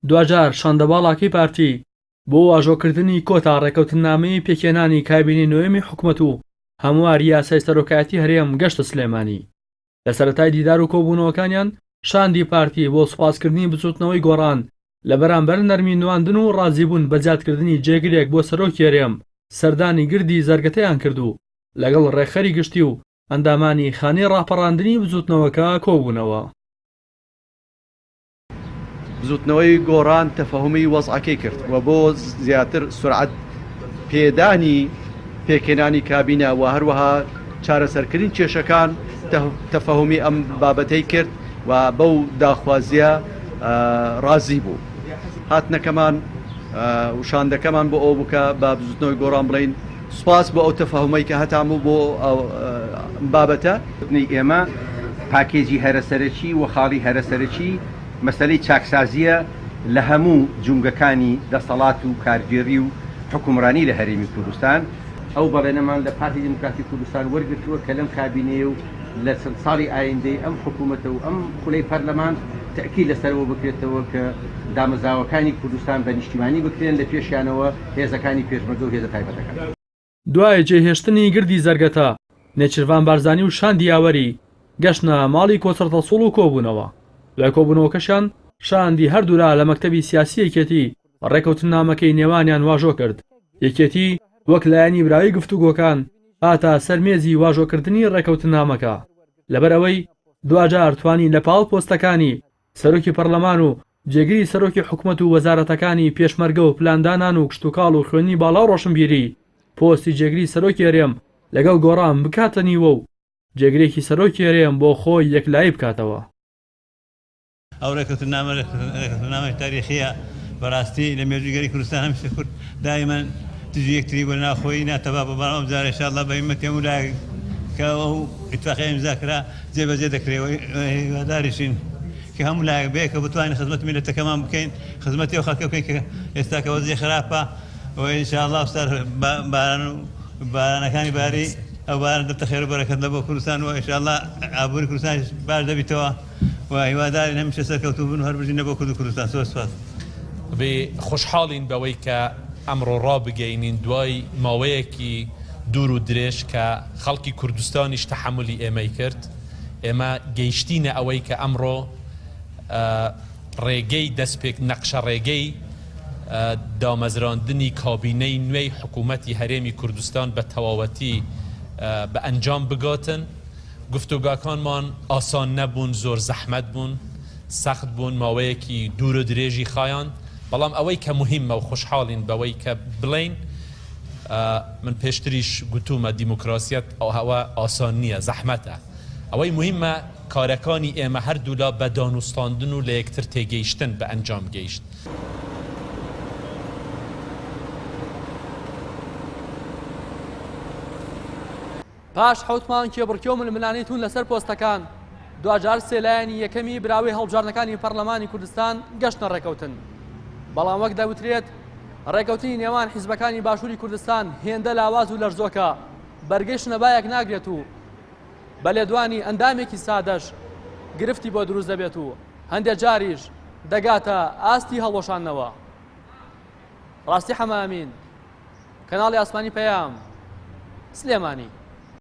دوجار شاندەباڵاکی پارتی بۆ واژۆکردنی کۆتا ڕێکەوتنامەی پێکێنانی کابینی نوێمی حکوومەت و هەموار یاسای سەرۆکایەتی هەرێم گەشتە سلێمانی. لە سەرەتای دیدار و کۆبوونەوەکانیان شاندی پارتی بۆ سوپاسکردنی بچوتنەوەی گۆڕان لە بەرامبەر نەرمی نواندن و ڕازیبوون بە جیادکردنی جێگرێک بۆ سەرۆکی هەرێم سەردانی گردی زەرگەتەیان کردو لەگەڵ ڕێخەری گشتی و ئەندامانی خانەی ڕاپەڕاندنی بزوتنەوەکە کۆبوونەوە. بزوتنەوەی گۆڕان تەفەهمی وەزعەکەی کرد و بۆ زیاتر سورعەت پێدانی پێکێنانی کابینە و هەروەها چارەسەرکردنی کێشەکان تەفەهمی ئەم بابەتەی کرد و بەو داخوازیە ڕازی بوو. هاتنەکەمان وشاندەکەمان بۆ ئەو بکە بە بزوتنەوەی گۆڕان بڵین سوپاس بۆ ئەو تەفەهمەی کە هەتاموو بۆ بابەتە. ئێمە پاکێجی هەرەسەرەکی و خاڵی هەرەسەرەکی مەسەلەی چاکسازیە لە هەموو جونگەکانی دەسەڵات و کارگێڕی و حکومڕانی لە هەرێمی کوردستان. ئەو بەڵێنەمان لە پارتی دموکراتی کوردستان وەرگرتووە کە لەم کابینەیە و لە ساڵی ئایندەی ئەم حکوومەتە و ئەم خولەی پەرلەمان تەکیل لەسەرەوە بکرێتەوە کە دامەزراوەکانی کوردستان بە نیشتیمانی بکرێن لە پێشیانەوە هێزەکانی پێشمەرگە و هێزە تایبەتەکان. دوای جێهێشتنی گردی زەرگەتە نێچیروان بارزانی و شاندی یاوەری گەشتە ماڵی کۆچەرتە سوڵ و کۆبوونەوە. لە کۆبوونەوەکەشان شاندی هەردوورا لە مەکتەبی سیاسی یەکێتی ڕێکەوتنامەکەی نێوانیان واژۆ کرد. یەکێتی وەک لایەنی براوی گفتوگۆکان هاتە سەرمێزی واژۆکردنی ڕێکەوتنامەکە لەبەرەوەی دوجار توانی لە پاڵ پۆستەکانی سەرۆکی پەرلەمان و جێگیری سەرۆکی حکوومەت و وەزارەتەکانی پێشمەرگە و پلاندانان و کشتتوکاڵ و خوێنی باڵا و ڕۆشنبیری پۆستی جێگیری سەرۆکی هەرێم لەگەڵ گۆڕان بکاتە نیوە و جێگرێکی سەرۆکی هەرێم بۆ خۆی یەکلایی بکاتەوە. ئەو ڕێکەوتنامەی تاریخیە بەڕاستی لە مێژوگەری کوردستان هەمیشە کورد دایمەن تژی یەکتری بۆ ناخۆی ناتەبا بەبان ئەو جارە ئینشاءالله بە هیمەتی هەموو لایەک کە ئەو ئیتفاقیە ئیمزاکرا جێبەجێ دەکرێەوە هیواداریشین کە هەموو لایەک بێ کە بتوانین خزمەت میلەتەکەمان بکەین خزمەتی ئەو خەڵکە بکەین کە ئێستا کە وەزعی خراپە و ئینشاءالله سەر بارانەکانی باری ئەو باران دەبتە خێر و بەرەکەت لە بۆ کوردستان و ئینشاءالله ئابووری کوردستان باش دەبیتەوە و هیوادارین هەمیشە سەرکەوتوو بن و هەر بژینە بۆ کورد و کوردستان. سوپاس. بێ خۆشحاڵین بەوەی کە ئەمڕۆ ڕابگەینین دوای ماوەیەکی دوور و درێژ کە خەڵکی کوردستانیش تەحملی ئێمەی کرد. ئێمە گەیشتینە ئەوەی کە ئەمڕۆ ڕێگەی دەستپێک نەقشە ڕێگەی دامەزراندنی کابینەی نوێی حکوومەتی هەرێمی کوردستان بە تەواوەتی بە ئەنجام بگاتن. گفتوگاکانمان ئاسان نەبوون، زۆر زەحمەت بوون، سەخت بوون، ماوەیەکی دوور و درێژی خایان، بەڵام ئەوەی کە مهمە و خۆشحاڵین بەوەی کە بڵین من پێشتریش گوتومە دیموکراسیەت ئەوە ئاسان نییە، زەحمەتە. ئەوەی مهمە کارەکانی ئێمە هەردوولا بە دانوستاندن و لە یەکتر تێگەیشتن بە ئەنجام گەیشت. پاش حوتمان کێبڕکێ و ململانیتون لەسەر پۆستەکان دوجار سێلایەنی یەکەمی براوی هەڵبژارنەکانی پەرلەمانی کوردستان گەشتە ڕێکەوتن. بەڵام وەک دەوترێت ڕێکەوتنی نێوان حیزبەکانی باشووری کوردستان هێندە لاواز و لەرزۆکە بەرگەی شنەبایەک ناگرێت و بە لێدوانی ئەندامێکی سادەش گرفتی بۆ دروست دەبێت و هەندێک جاریش دەگاتە ئاستی هەڵۆشانەوە. ڕاستی حەمامین، کەناڵی ئاسمانی پەیام، سلێمانی.